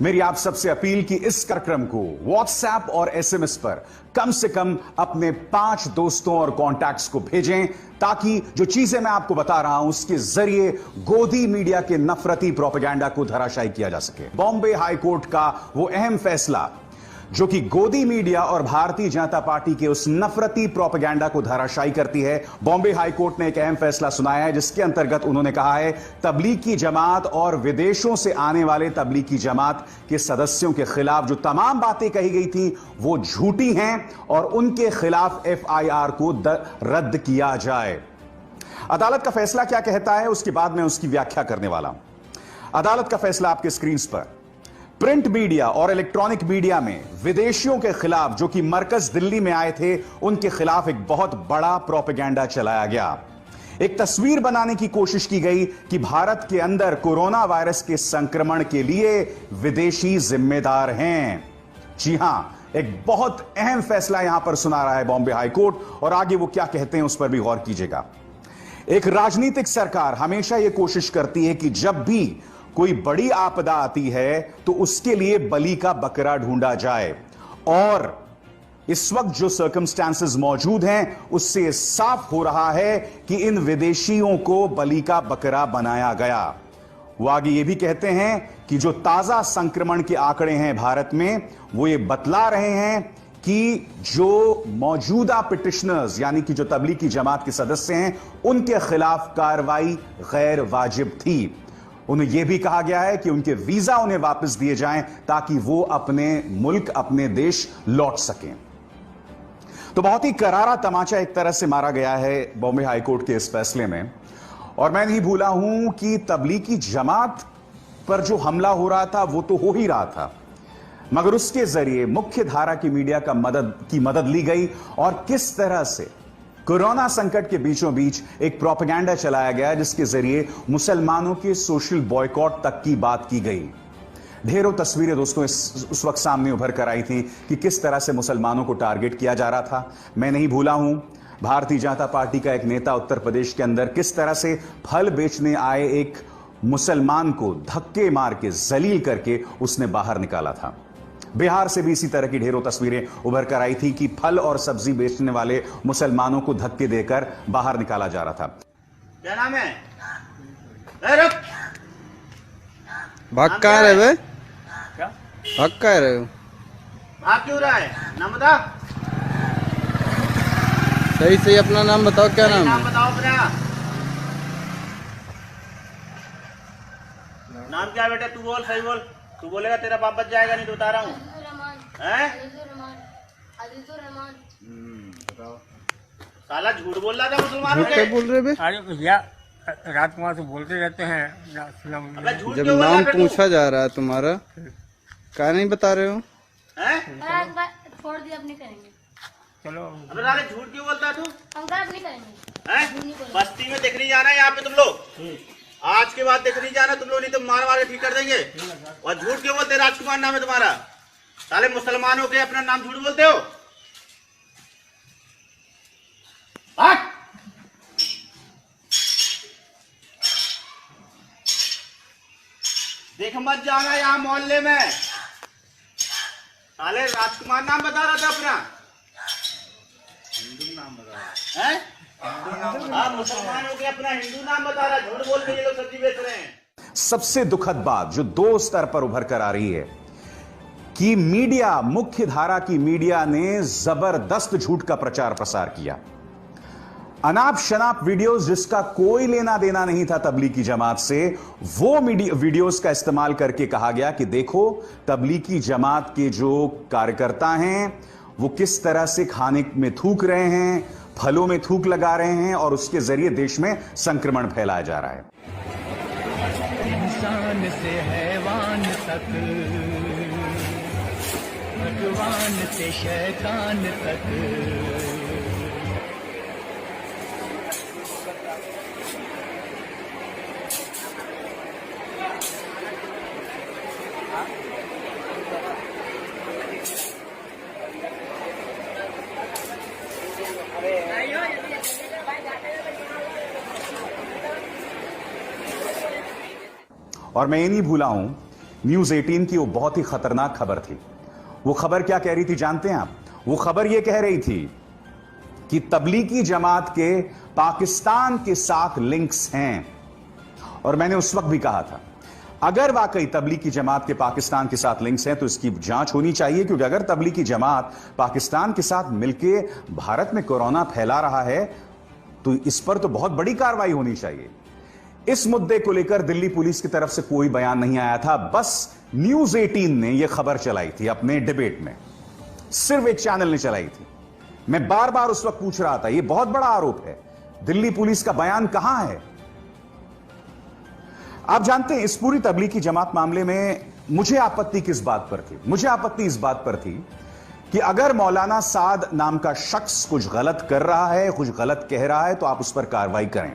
मेरी आप सबसे अपील कि इस कार्यक्रम को व्हाट्सएप और एसएमएस पर कम से कम अपने 5 दोस्तों और कॉन्टैक्ट्स को भेजें, ताकि जो चीजें मैं आपको बता रहा हूं उसके जरिए गोदी मीडिया के नफरती प्रोपेगेंडा को धराशायी किया जा सके। बॉम्बे हाई कोर्ट का वो अहम फैसला जो कि गोदी मीडिया और भारतीय जनता पार्टी के उस नफरती प्रोपेगेंडा को धराशायी करती है। बॉम्बे हाई कोर्ट ने एक अहम फैसला सुनाया है, जिसके अंतर्गत उन्होंने कहा है तबलीगी जमात और विदेशों से आने वाले तबलीगी जमात के सदस्यों के खिलाफ जो तमाम बातें कही गई थी वो झूठी हैं और उनके खिलाफ एफआईआर को रद्द किया जाए। अदालत का फैसला क्या कहता है उसके बाद मैं उसकी व्याख्या करने वाला हूं। अदालत का फैसला आपके स्क्रीन पर। प्रिंट मीडिया और इलेक्ट्रॉनिक मीडिया में विदेशियों के खिलाफ जो कि मरकज दिल्ली में आए थे, उनके खिलाफ एक बहुत बड़ा प्रोपेगेंडा चलाया गया। एक तस्वीर बनाने की कोशिश की गई कि भारत के अंदर कोरोना वायरस के संक्रमण के लिए विदेशी जिम्मेदार हैं। जी हां, एक बहुत अहम फैसला यहां पर सुना रहा है बॉम्बे हाई कोर्ट, और आगे वो क्या कहते हैं उस पर भी गौर कीजिएगा। एक राजनीतिक सरकार हमेशा यह कोशिश करती है कि जब भी कोई बड़ी आपदा आती है तो उसके लिए बलि का बकरा ढूंढा जाए, और इस वक्त जो सर्कमस्टांसेस मौजूद हैं उससे साफ हो रहा है कि इन विदेशियों को बलि का बकरा बनाया गया। वो आगे ये भी कहते हैं कि जो ताजा संक्रमण के आंकड़े हैं भारत में, वो ये बतला रहे हैं कि जो मौजूदा पिटिशनर्स यानी कि जो तबलीगी जमात के सदस्य हैं, उनके खिलाफ कार्रवाई गैर वाजिब थी। उन्हें यह भी कहा गया है कि उनके वीजा उन्हें वापस दिए जाएं ताकि वो अपने मुल्क, अपने देश लौट सकें। तो बहुत ही करारा तमाचा एक तरह से मारा गया है बॉम्बे हाईकोर्ट के इस फैसले में, और मैं नहीं भूला हूं कि तबलीगी जमात पर जो हमला हो रहा था वो तो हो ही रहा था, मगर उसके जरिए मुख्य धारा की मीडिया की मदद ली गई, और किस तरह से कोरोना संकट के बीचों बीच एक प्रोपेगेंडा चलाया गया जिसके जरिए मुसलमानों के सोशल बॉयकॉट तक की बात की गई। ढेरों तस्वीरें दोस्तों उस वक्त सामने उभर कर आई थी कि किस तरह से मुसलमानों को टारगेट किया जा रहा था। मैं नहीं भूला हूं भारतीय जनता पार्टी का एक नेता उत्तर प्रदेश के अंदर किस तरह से फल बेचने आए एक मुसलमान को धक्के मार के जलील करके उसने बाहर निकाला था। बिहार से भी इसी तरह की ढेरों तस्वीरें उभर कर आई थी कि फल और सब्जी बेचने वाले मुसलमानों को धक्के देकर बाहर निकाला जा रहा था। क्या नाम है? भाग कहाँ रहे वे? क्या भाग कहाँ रहे हो? भाग क्यों रहा है? नाम बता। सही सही अपना नाम बताओ, क्या नाम नाम है? बताओ अपना। नाम क्या है बेटा? तू बोल, सही बोल। तू बोलेगा तेरा बाप बच जाएगा, नहीं तो बता रहा हूँ। बताओ। साला झूठ बोल रहा था मुसलमानों क्या बोल रहे बे? अरे भैया रात कुमार से बोलते रहते हैं। अबे झूठ जब क्यों बोल रहा नाम है तू? पूछा जा रहा है तुम्हारा, क्या नहीं बता रहे हो? हैं? छोड़ दिया, अब नहीं करेंगे। चलो अबे साले झूठ क्यों बोलता है तू? हम कहा अब नहीं करेंगे। हैं? बस्ती में दिख नहीं जाना यहाँ पे तुम लोग। आज के बाद दिख नहीं जाना तुम लोग, नहीं तो मार मार के ठीक कर देंगे। और झूठ क्यों बोलते? राजकुमार नाम है तुम्हारा। साले मुसलमानों के अपना नाम झूठ बोलते हो। हट! देख मत जाना यहाँ मोहल्ले में। साले राजकुमार नाम बता रहा था अपना। हिंदू नाम बता रहा है? हाँ, मुसलमानों के अपना हिंदू नाम बता रहा है। झूठ बोल के ये लोग सब्जी बेच रहे हैं। सबसे दुखद बात जो दो स्तर पर उभर कर आ रही है कि मीडिया, मुख्य धारा की मीडिया ने जबरदस्त झूठ का प्रचार प्रसार किया। अनाप शनाप वीडियोस जिसका कोई लेना देना नहीं था तबलीगी जमात से, वो वीडियोस का इस्तेमाल करके कहा गया कि देखो तबलीगी जमात के जो कार्यकर्ता हैं वो किस तरह से खाने में थूक रहे हैं, फलों में थूक लगा रहे हैं, और उसके जरिए देश में संक्रमण फैलाया जा रहा है। इंसान से हैवान तक, भगवान से शैतान तक, और मैं ये नहीं भूला हूं न्यूज 18 की वो बहुत ही खतरनाक खबर थी। वो खबर क्या कह रही थी जानते हैं आप? वो खबर ये कह रही थी कि तबलीगी जमात के पाकिस्तान के साथ लिंक्स हैं। और मैंने उस वक्त भी कहा था, अगर वाकई तबलीगी जमात के पाकिस्तान के साथ लिंक्स हैं तो इसकी जांच होनी चाहिए, क्योंकि अगर तबलीगी जमात पाकिस्तान के साथ मिलके भारत में कोरोना फैला रहा है तो इस पर तो बहुत बड़ी कार्रवाई होनी चाहिए। इस मुद्दे को लेकर दिल्ली पुलिस की तरफ से कोई बयान नहीं आया था, बस न्यूज 18 ने यह खबर चलाई थी अपने डिबेट में, सिर्फ एक चैनल ने चलाई थी। मैं बार बार उस वक्त पूछ रहा था, यह बहुत बड़ा आरोप है, दिल्ली पुलिस का बयान कहां है? आप जानते हैं इस पूरी तबलीगी जमात मामले में मुझे आपत्ति किस बात पर थी? मुझे आपत्ति इस बात पर थी कि अगर मौलाना साद नाम का शख्स कुछ गलत कर रहा है, कुछ गलत कह रहा है, तो आप उस पर कार्रवाई करें।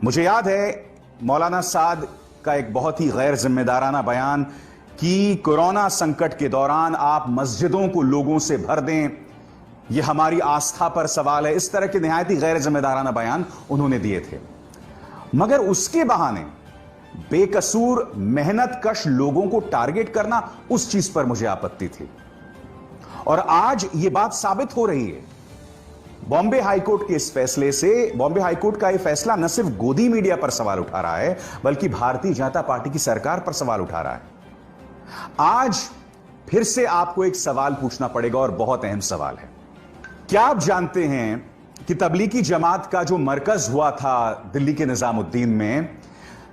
मुझे याद है मौलाना साद का एक बहुत ही गैर जिम्मेदाराना बयान कि कोरोना संकट के दौरान आप मस्जिदों को लोगों से भर दें, यह हमारी आस्था पर सवाल है। इस तरह के निहायत ही गैर जिम्मेदाराना बयान उन्होंने दिए थे। मगर उसके बहाने बेकसूर मेहनत कश लोगों को टारगेट करना, उस चीज पर मुझे आपत्ति थी। और आज यह बात साबित हो रही है। बॉम्बे हाईकोर्ट के इस फैसले से, बॉम्बे हाईकोर्ट का यह फैसला न सिर्फ गोदी मीडिया पर सवाल उठा रहा है, बल्कि भारतीय जनता पार्टी की सरकार पर सवाल उठा रहा है। आज फिर से आपको एक सवाल पूछना पड़ेगा, और बहुत अहम सवाल है। क्या आप जानते हैं कि तबलीगी जमात का जो मरकज हुआ था दिल्ली के निजामुद्दीन में,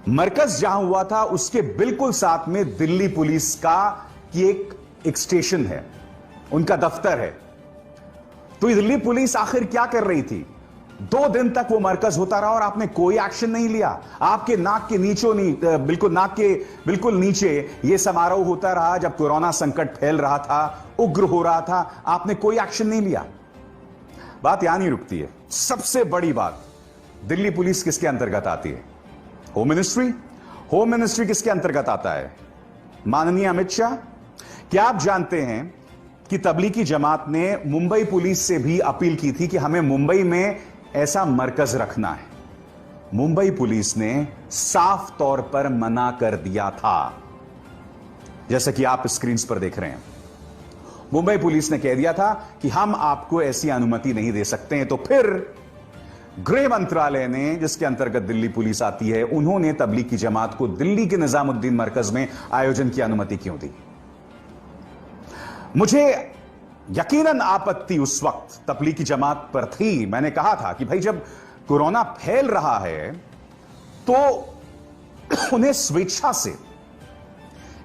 मरकज जहां हुआ था उसके बिल्कुल साथ में दिल्ली पुलिस का की एक स्टेशन है, उनका दफ्तर है। तो ये दिल्ली पुलिस आखिर क्या कर रही थी? 2 दिन तक वो मरकज होता रहा और आपने कोई एक्शन नहीं लिया। आपके नाक के बिल्कुल नीचे ये समारोह होता रहा जब कोरोना संकट फैल रहा था, उग्र हो रहा था, आपने कोई एक्शन नहीं लिया। बात यहां नहीं रुकती है। सबसे बड़ी बात, दिल्ली पुलिस किसके अंतर्गत आती है? Home ministry. होम मिनिस्ट्री किसके अंतर्गत आता है? माननीय अमित शाह। क्या आप जानते हैं कि तबलीगी जमात ने मुंबई पुलिस से भी अपील की थी कि हमें मुंबई में ऐसा मरकज रखना है? मुंबई पुलिस ने साफ तौर पर मना कर दिया था, जैसा कि आप स्क्रीन पर देख रहे हैं। मुंबई पुलिस ने कह दिया था कि हम आपको ऐसी अनुमति नहीं दे सकते हैं। तो फिर गृह मंत्रालय ने, जिसके अंतर्गत दिल्ली पुलिस आती है, उन्होंने तबलीगी जमात को दिल्ली के निजामुद्दीन मरकज में आयोजन की अनुमति क्यों दी? मुझे यकीनन आपत्ति उस वक्त तबलीगी जमात पर थी। मैंने कहा था कि भाई जब कोरोना फैल रहा है तो उन्हें स्वेच्छा से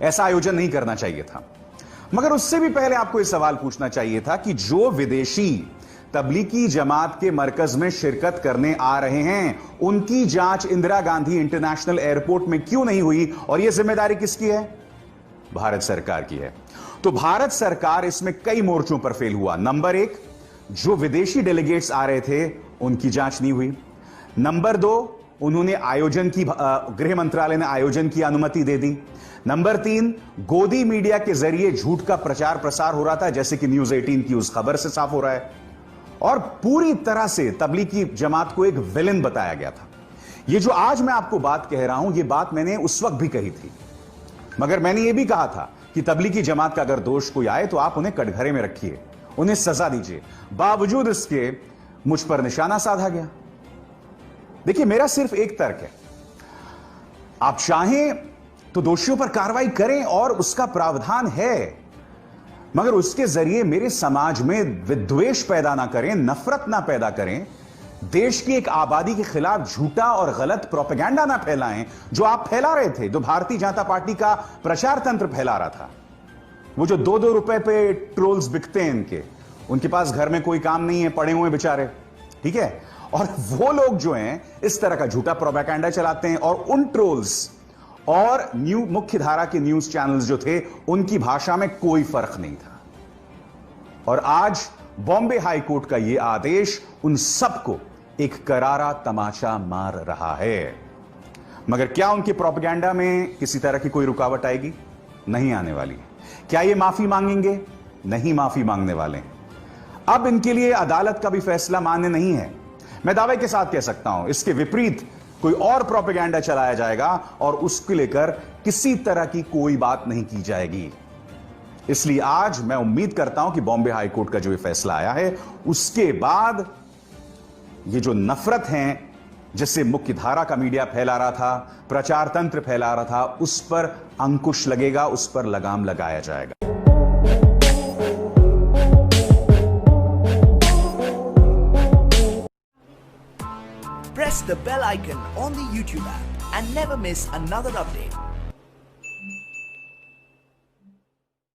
ऐसा आयोजन नहीं करना चाहिए था। मगर उससे भी पहले आपको यह सवाल पूछना चाहिए था कि जो विदेशी तबलीगी जमात के मरकज में शिरकत करने आ रहे हैं, उनकी जांच इंदिरा गांधी इंटरनेशनल एयरपोर्ट में क्यों नहीं हुई? और यह जिम्मेदारी किसकी है? भारत सरकार की है। तो भारत सरकार इसमें कई मोर्चों पर फेल हुआ। नंबर 1, जो विदेशी डेलीगेट्स आ रहे थे उनकी जांच नहीं हुई। नंबर 2, उन्होंने आयोजन की, गृह मंत्रालय ने आयोजन की अनुमति दे दी। नंबर 3, गोदी मीडिया के जरिए झूठ का प्रचार प्रसार हो रहा था, जैसे कि न्यूज 18 की उस खबर से साफ हो रहा है। और पूरी तरह से तबलीगी जमात को एक विलेन बताया गया था। ये जो आज मैं आपको बात कह रहा हूं, ये बात मैंने उस वक्त भी कही थी। मगर मैंने यह भी कहा था कि तबलीगी जमात का अगर दोष कोई आए तो आप उन्हें कटघरे में रखिए, उन्हें सजा दीजिए। बावजूद इसके मुझ पर निशाना साधा गया। देखिए, मेरा सिर्फ एक तर्क है, आप चाहें तो दोषियों पर कार्रवाई करें और उसका प्रावधान है, मगर उसके जरिए मेरे समाज में विद्वेष पैदा ना करें, नफरत ना पैदा करें, देश की एक आबादी के खिलाफ झूठा और गलत प्रोपेगेंडा ना फैलाएं, जो आप फैला रहे थे, जो भारतीय जनता पार्टी का प्रचार तंत्र फैला रहा था। वो जो 2-2 रुपए पे ट्रोल्स बिकते हैं, उनके पास घर में कोई काम नहीं है, पड़े हुए बेचारे, ठीक है, और वो लोग जो हैं इस तरह का झूठा प्रोपेगेंडा चलाते हैं। और उन ट्रोल्स और मुख्य धारा के न्यूज चैनल्स जो थे, उनकी भाषा में कोई फर्क नहीं था। और आज बॉम्बे हाई कोर्ट का यह आदेश उन सबको एक करारा तमाचा मार रहा है। मगर क्या उनके प्रोपेगेंडा में किसी तरह की कोई रुकावट आएगी? नहीं आने वाली। क्या ये माफी मांगेंगे? नहीं माफी मांगने वाले हैं। अब इनके लिए अदालत का भी फैसला मान्य नहीं है। मैं दावे के साथ कह सकता हूं, इसके विपरीत कोई और प्रोपेगेंडा चलाया जाएगा और उसको लेकर किसी तरह की कोई बात नहीं की जाएगी। इसलिए आज मैं उम्मीद करता हूं कि बॉम्बे हाई कोर्ट का जो ये फैसला आया है, उसके बाद ये जो नफरत है जिससे मुख्य धारा का मीडिया फैला रहा था, प्रचार तंत्र फैला रहा था, उस पर अंकुश लगेगा, उस पर लगाम लगाया जाएगा। Press the bell icon on the YouTube app and never miss another update.